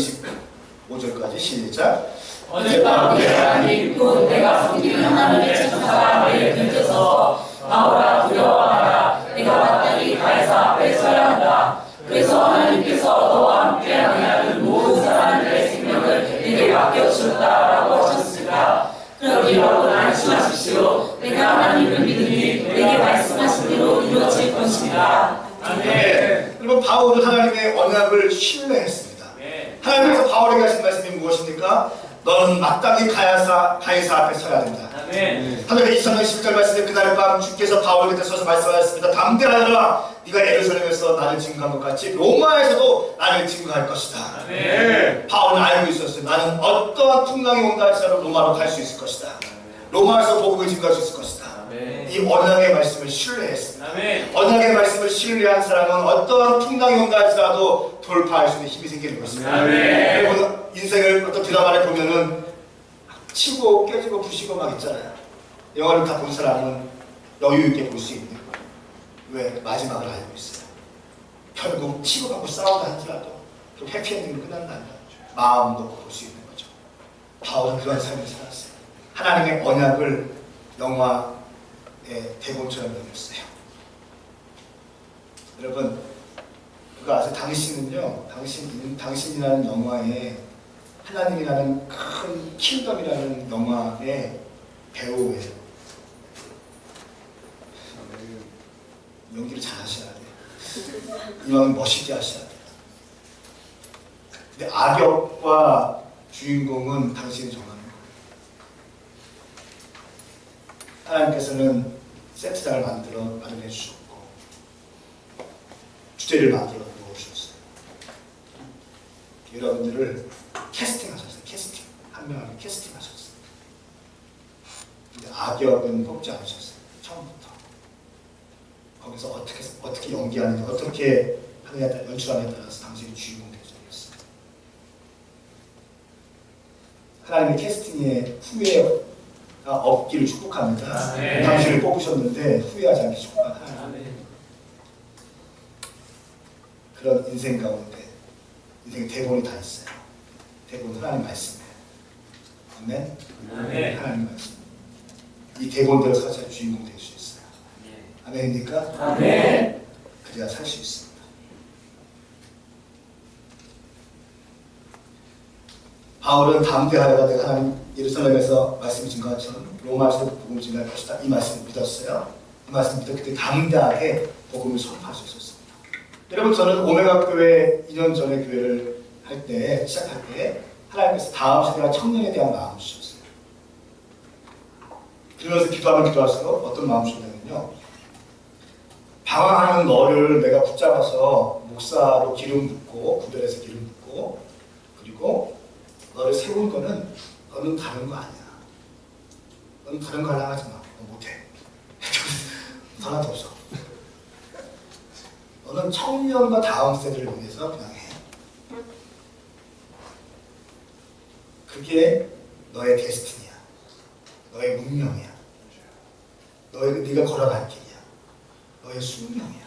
A: 25절까지 시작.
B: 어젯밤 하나님 또 내가 섬기는 하나님의 천사가 내게 던져서 바울아 두려워하라. 내가 마땅히 가이사 앞에 서야 한다. 그래서 하나님께서 너와 함께 하는 모든 사람들의 생명을 내게 맡겨주셨다라고 하셨습니다. 그러니 여러분 안심하십시오. 내가 하나님을 믿으니 내게 말씀하신 대로 이루어질 것입니다.
A: 아멘. 여러분 바울은 하나님의 언약을 신뢰했습니다. 하나님께서 바울에게 하신 말씀이 무엇입니까? 너는 마땅히 가이사 앞에 서야 된다.
B: 아멘.
A: 하늘의 23장 10절 말씀에 그날 밤 주께서 바울 곁에 서서 말씀하셨습니다. 담대하여라. 네가 예루살렘에서 나를 증거한 것 같이 로마에서도 나를 증거할 것이다.
B: 아멘.
A: 바울은 알고 있었어요. 나는 어떠한 풍랑이 온다 할지라도 로마로 갈 수 있을 것이다. 로마에서 복음을 증거할 수 있을 것이다.
B: 아멘.
A: 이 언약의 말씀을 신뢰했습니다.
B: 아멘.
A: 언약의 말씀을 신뢰한 사람은 어떠한 풍랑이 온다 할지라도 돌파할 수 있는 힘이 생기는 것입니다.
B: 아멘.
A: 여러분 인생을 어떤 드라마를 보면은 치고 깨지고 부시고 막 있잖아요. 영화를 다 본 사람은 여유 있게 볼 수 있는 거예요. 왜? 마지막을 알고 있어요. 결국 치고 가고 싸우다 하더라도 좀 해피엔딩으로 끝난다는 마음 놓고 볼 수 있는 거죠. 바울은 그런 삶을 살았어요. 하나님의 언약을 영화의 대본처럼 여겼어요. 여러분 그거 아세요? 당신은요, 당신이라는 영화에 하나님이라는 큰 킹덤이라는 영화의 배우예요. 연기를 잘 하셔야 돼요. 이왕 멋있게 하셔야 돼요. 근데 악역과 주인공은 당신이 정하는 거예요. 하나님께서는 세트장을 마련해 주셨고 주제를 만들어 놓으셨어요. 여러분들을 캐스팅하셨어요. 캐스팅. 한 명을 캐스팅하셨어요. 근데 악역은 뽑지 않으셨어요. 처음부터. 거기서 어떻게 연기하느냐, 어떻게 하느냐에 따라 연출하느냐에 따라서 당신이 주인공 되셨어요. 하나님의 캐스팅에 후회가 없기를 축복합니다.
B: 네.
A: 당신을 뽑으셨는데 후회하지 않기 축복합니다. 그런 인생 가운데 인생 대본이 다 있어요. 대본 하나님 말씀이에요. 아멘.
B: 아멘.
A: 하나님 말씀. 이 대본대로 살아서 주인공 될 수 있어요. 아멘입니까?
B: 아멘.
A: 그래야 살 수 있습니다. 바울은 담대하여라. 내가 하나님 예루살렘에서 말씀을 증거한 것처럼 로마에서 복음을 증거할 것이다. 이 말씀을 믿었어요. 이 말씀을 믿었기 때문에 담대하게 복음을 선포할 수 있었습니다. 여러분 저는 오메가 교회 2년 전에 교회를 시작할 때 하나님께서 다음 세대와 청년에 대한 마음을 주셨어요. 그러면서 기도할수록 어떤 마음을 주셨냐면요. 방황하는 너를 내가 붙잡아서 목사로 기름 붓고 구별해서 기름 붓고 그리고 너를 세운 거는 너는 다른 거 아니야. 너는 다른 거 하려고 하지 마. 너 못해. 하나도 없어. 너는 청년과 다음 세대를 위해서 그냥 해. 그게 너의 데스티니야. 너의 운명이야. 네가 걸어갈 길이야. 너의 숙명이야.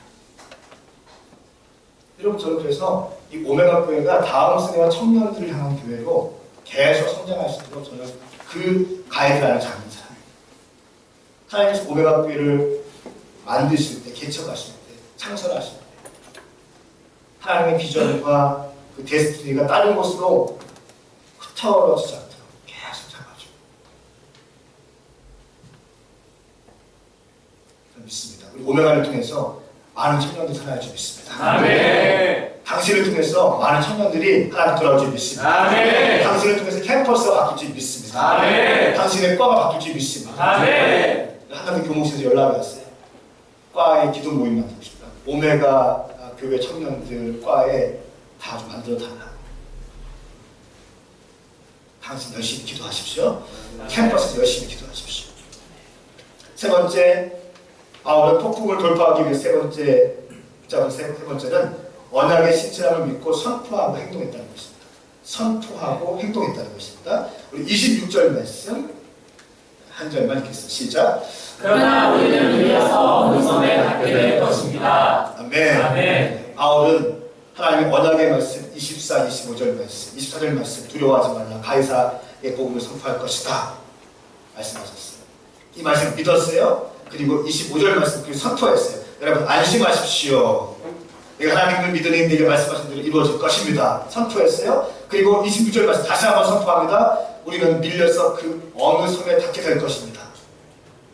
A: 여러분 저는 그래서 이 오메가 교회가 다음 세대와 청년들을 향한 교회로 계속 성장할 수 있도록 저는 그 가이드라인을 잡는 사람이에요. 하나님께서 오메가 교회를 만드실 때, 개척하실 때, 창설하실 때 하나님의 비전과 그 데스티니가 다른 곳으로 흩어지지 않도록 계속 잡아줘요. 저는 믿습니다. 우리 오메가를 통해서 많은 청년들이 살아날 줄 믿습니다.
B: 아멘.
A: 당신을 통해서 많은 청년들이 하나님 돌아올 줄 믿습니다.
B: 아멘.
A: 당신을 통해서 캠퍼스가 바뀔 줄 믿습니다.
B: 아멘.
A: 당신의 과가 바뀔 줄 믿습니다.
B: 아멘.
A: 하나님 교목실에서 연락이 왔어요. 과에 기도 모임 만들고 싶다. 오메가 교회 청년들 과에 다 좀 만들어 달라고. 당신 열심히 기도하십시오. 캠퍼스에서 열심히 기도하십시오. 세 번째, 바울은 폭풍을 돌파하기 위해 세 번째는 언약의 신실함을 믿고 선포하고 행동했다는 것입니다. 선포하고 행동했다는 것입니다. 우리 26절 말씀 한 절만 읽겠습니다. 시작.
B: 그러나 우리는 밀려서 어느 섬에 갖게 될 것입니다.
A: 아멘.
B: 아멘.
A: 바울은 하나님의 언약의 말씀 24, 25절 말씀, 24절 말씀 두려워하지 말라. 가이사의 복음을 선포할 것이다. 말씀하셨어요. 이 말씀 믿었어요. 그리고 25절 말씀 선포했어요. 여러분 안심하십시오. 내가 하나님을 믿으니 내게 말씀하신 대로 이루어질 것입니다. 선포했어요. 그리고 26절 말씀 다시 한번 선포합니다. 우리는 밀려서 그 어느 섬에 닿게 될 것입니다.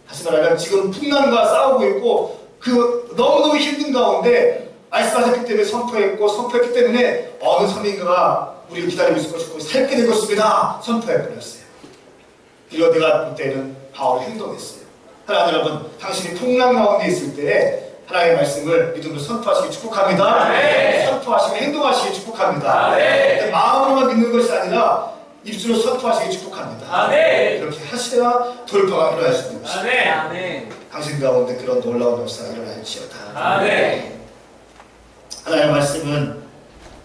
A: 다시 말하면 지금 풍랑과 싸우고 있고 그 너무너무 힘든 가운데 말씀하셨기 때문에 선포했고 선포했기 때문에 어느 선민가가 우리를 기다리고 있을 것이고 살게 될 것입니다. 선포해버렸어요. 그리고 내가 볼 때는 바울이 행동했어요. 하나님 여러분, 당신이 풍랑 가운데 있을 때 하나님의 말씀을 믿음으로 선포하시기 축복합니다.
B: 네.
A: 선포하시고 행동하시기 축복합니다.
B: 네.
A: 마음으로만 믿는 것이 아니라 입술로 선포하시기 축복합니다.
B: 네.
A: 이렇게 하셔야 돌파가 일어날 수 있는 것입니다.
B: 네.
A: 당신 가운데 그런 놀라운 역사가 일어날지어다.
B: 네.
A: 하나님의 말씀은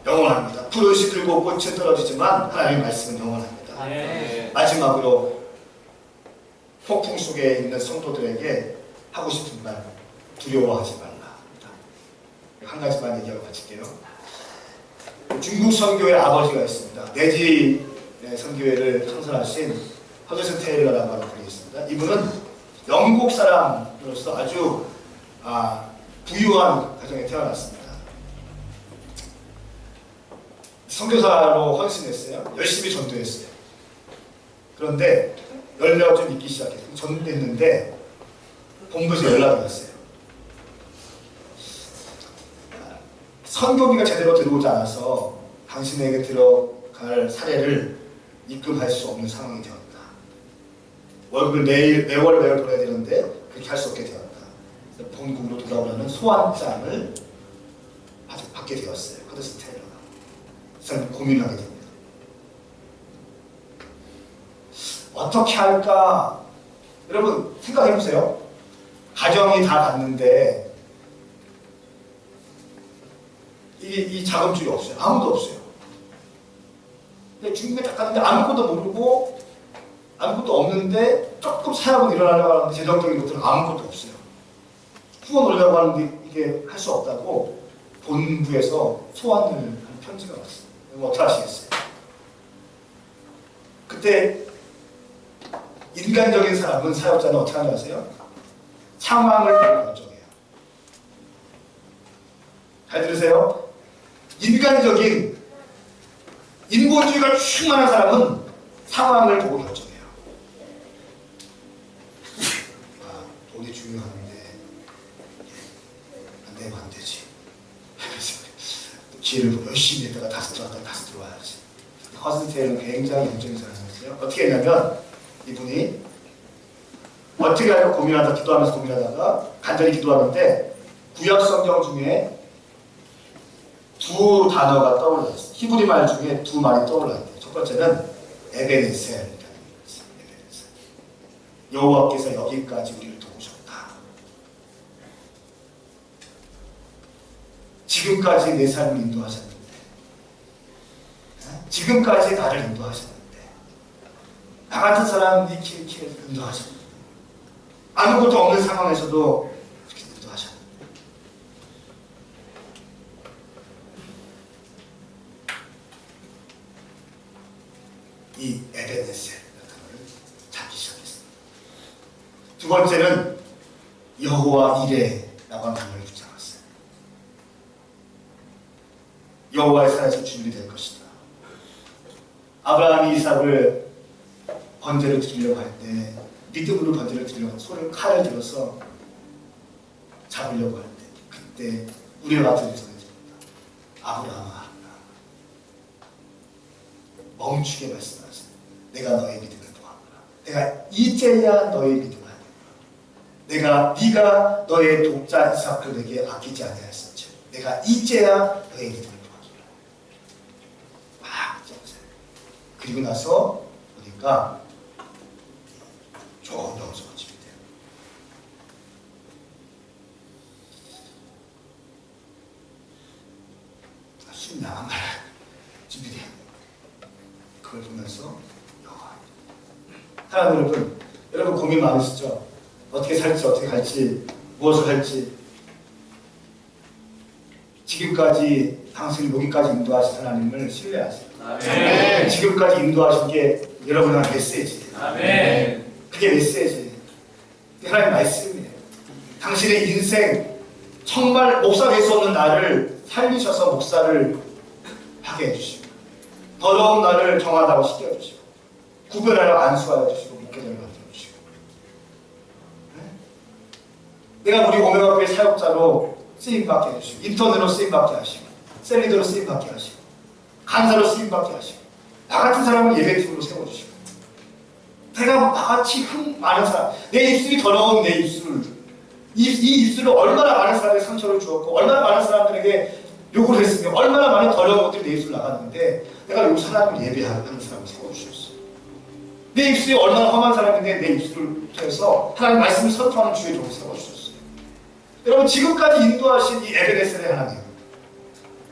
A: 영원합니다. 푸른 시들고 꽃은 떨어지지만 하나님의 말씀은 영원합니다.
B: 네.
A: 마지막으로 폭풍 속에 있는 성도들에게 하고 싶은 말, 두려워하지 말라. 한 가지만 얘기하고 마칠게요. 중국 선교의 아버지가 있습니다. 내지 선교회를 창설하신 허드슨 테일러라고 하는 분이 있습니다. 이분은 영국 사람으로서 아주 부유한 가정에 태어났습니다. 선교사로 헌신했어요. 열심히 전도했어요. 그런데 열매가 좀 있기 시작했어요. 전도했는데 본부에서 연락이 왔어요. 선교비가 제대로 들어오지 않아서 당신에게 들어갈 사례를 입금할 수 없는 상황이 되었다. 월급을 매월 보내야 되는데 그렇게 할 수 없게 되었다. 본국으로 돌아오려는 소환장을 받게 되었어요. 허드슨 테일러가. 그래서 고민하게 됩니다. 어떻게 할까? 여러분 생각해보세요. 가정이 다 갔는데 이 자금줄이 없어요. 아무도 없어요. 근데 중국에 딱 갔는데 아무것도 모르고 아무것도 없는데 조금 사역은 일어나려고 하는데 재정적인 것들은 아무것도 없어요. 후원 올려고 하는데 이게 할 수 없다고 본부에서 소환을 하는 편지가 왔어요. 그럼 어떻게 하시겠어요? 그때 인간적인 사람은 사역자는 어떻게 하는지 아세요? 상황을 보고 결정해요. 잘 들으세요? 인간적인 인본주의가 충만한 사람은 상황을 보고 결정해요. 돈이 중요한데 안 되면 안 되지. 기회를 보고 열심히 했다가 다시 들어와야지. 허드슨 테일러는 굉장히 인적인 사람이었어요. 어떻게 했냐면 이분이 어떻게 할까 고민하다 기도하면서 고민하다가 간절히 기도하는데 구약 성경 중에 두 단어가 떠올랐어요. 히브리 말 중에 두 말이 떠올랐대요. 첫 번째는 에베네셀이라는 말이었어요. 에베네셀. 여호와께서 여기까지 우리를 도우셨다. 지금까지 내 삶을 인도하셨는데, 지금까지 나를 인도하셨는데, 나 같은 사람 이렇게 인도하셨는데, 아무것도 없는 상황에서도 이렇게 인도하셨는데, 이 에베네셀 단어를 찾기 시작했습니다. 두 번째는 여호와 이레라고 하는 단어를 붙잡았어요. 여호와의 사에서 준비될 것이다. 아브라함이 이삭을 번제를 드리려고 할 때 믿음으로 번제를 드리려고 할 때 손을 칼을 들어서 잡으려고 할 때 그때 우리의 같은 소리 듭니다. 아브라함아 멈추게 말씀하세요. 내가 너의 믿음을 보았구나. 내가 이제야 너의 믿음을 하겠구나. 네가 너의 독자 이삭을 내게 아끼지 아니하였었지. 내가 이제야 너의 믿음을 보았구나. 막 붙잡으세요. 그리고 나서 보니까 좋은 명소가 준비돼요. 순양한 말 준비돼요. 그걸 보면서 사랑하는 여러분 고민 많으시죠? 어떻게 살지 어떻게 갈지 무엇을 할지 지금까지 당신을 여기까지 인도하신 하나님을 신뢰하세요.
B: 아멘.
A: 지금까지 인도하신 게 여러분의 메시지.
B: 아멘.
A: 그게 메시지. 그게 하나님의 말씀이에요. 당신의 인생 정말 목사 될 수 없는 나를 살리셔서 목사를 하게 해주시고 더러운 나를 정하다고 시켜주시고 구별하여 안수하여 주시고 믿게 되게 만들어주시고 내가 우리 오메가교회 사역자로 쓰임받게 해주시고, 인턴으로 쓰임받게 하시고, 셀리더로 쓰임받게 하시고, 간사로 쓰임받게 하시고, 나 같은 사람을 예배팀으로 세워주시고, 내가 나같이 흥 많은 사람, 내 입술이 더러운 내 입술, 이 입술로 얼마나 많은 사람에게 상처를 주었고, 얼마나 많은 사람들에게 욕을 했으며, 얼마나 많은 더러운 것들이 내 입술로 나갔는데, 내가 요 사람을 예배하는 사람을 세워주셨어. 내 입술이 얼마나 험한 사람인데 내 입술을 통해서 하나님 말씀을 선포하는 주의 종을 세워주셨어요. 여러분, 지금까지 인도하신 이 에베네셀의 하나님,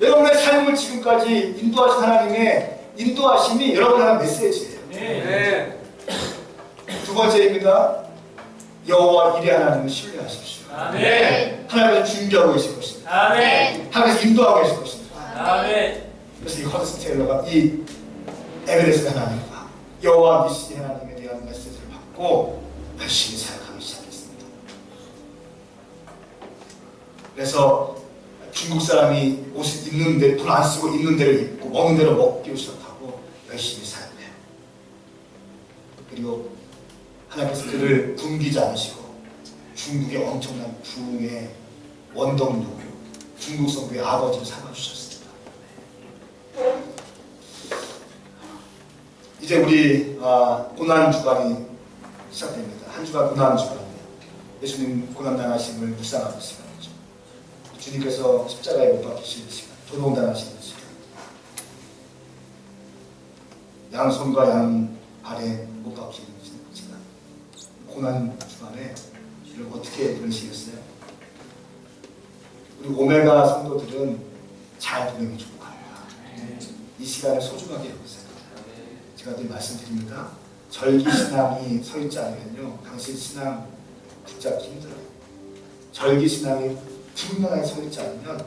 A: 여러분의 삶을 지금까지 인도하신 하나님의 인도하심이 여러분의 하나님 메시지예요.
C: 네.
A: 두 번째입니다. 여호와 이레 하나님을 신뢰하십시오.
C: 아멘.
A: 하나님께서 준비하고 계실 것입니다.
C: 아멘.
A: 하나님께서 인도하고 계실 것입니다.
C: 아멘.
A: 그래서 이 허드슨 테일러가 이 에베레스트 하나님과 여호와 니시 하나님에 대한 메시지를 받고 열심히 사역하기 시작했습니다. 그래서 중국 사람이 옷을 입는 데, 돈 안 쓰고 입는 대로 입고 먹는 대로 먹기 시작하고 열심히 사역해요. 그리고 하나님께서 그를 굶기지 않으시고 중국의 엄청난 부흥의 원동력, 중국 성부의 아버지를 삼아주셨습니다. 이제 우리 고난 주간이 시작됩니다. 한 주간 고난 주간이에요. 예수님 고난 당하심을 묵상하는 시간이죠. 주님께서 십자가에 못 박히시는 시간, 도동 당하시는 시간, 양손과 양발에 못 박히는 시간, 고난 주간에 여러분 어떻게 보내시겠어요? 우리 오메가 성도들은 잘 보내면 축복합니다. 이 시간을 소중하게 여기세요. 제가 늘 말씀드립니다. 절기신앙이 서 있지 않으면요, 당신 신앙 붙잡기 힘들어요. 절기신앙이 풍랑에 서 있지 않으면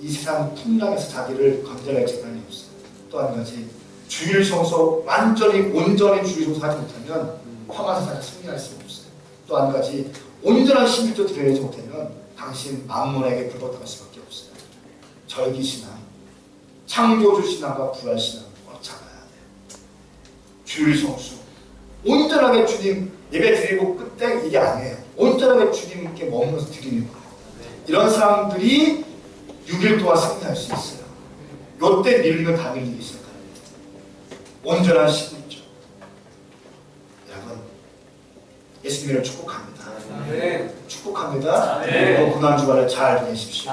A: 이 세상 풍랑에서 자기를 건져낼 재간이 없어요. 또 한 가지, 주일 성소 완전히 온전히 주일 성소하지 못하면 험한 세상에 승리할 수 없어요. 또 한 가지, 온전한 11조 드려야지 못하면 당신 만몬에게 불법당할 수밖에 없어요. 절기신앙, 창조주신앙과 부활신앙 꽉 잡아야 돼요. 주일 성수, 온전하게 주님 예배 드리고 끝에 이게 아니에요. 온전하게 주님께 머물러서 드리는 거예요. 이런 사람들이 6일 동안 승리할 수 있어요. 요때 밀리면 다 밀리기 시작합니다. 온전한 11조. 여러분, 예수님을 축복합니다. 축복합니다. 그리고 고난 주간을 잘 보내십시오.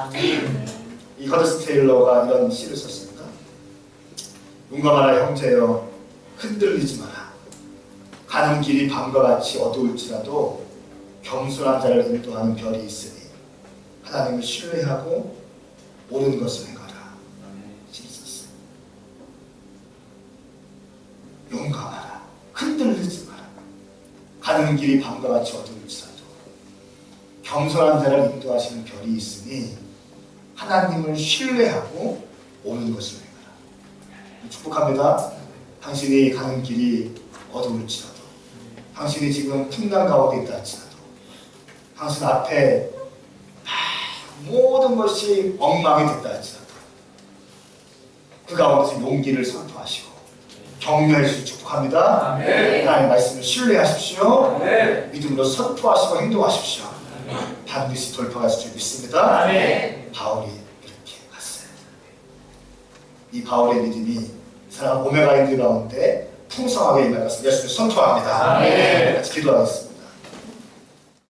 A: 이 허드슨 테일러가 이런 시를 썼습니다. 용감하라 형제여, 흔들리지 마라. 가는 길이 밤과 같이 어두울지라도 겸손한 자를 인도하는 별이 있으니 하나님을 신뢰하고 옳은 것을 행하라. 시를 썼어요. 용감하라. 흔들리지 마라. 가는 길이 밤과 같이 어두울지라도 겸손한 자를 인도하시는 별이 있으니 하나님을 신뢰하고 옳은 것을 행하라. 축복합니다. 당신이 가는 길이 어두울지라도, 당신이 지금 풍랑 가운데 있다 할지라도, 당신 앞에 모든 것이 엉망이 됐다 할지라도 그 가운데서 용기를 선포하시고 격려해 주시기 축복합니다. 하나님의 말씀을 신뢰하십시오. 믿음으로 선포하시고 행동하십시오. 반드시 돌파할 수 있습니다. 바울이 이렇게 갔어요. 이 바울의 믿음이 사람 오메가인들 가운데 풍성하게 임할 것을 예수님 선포합니다. 같이 기도하겠습니다.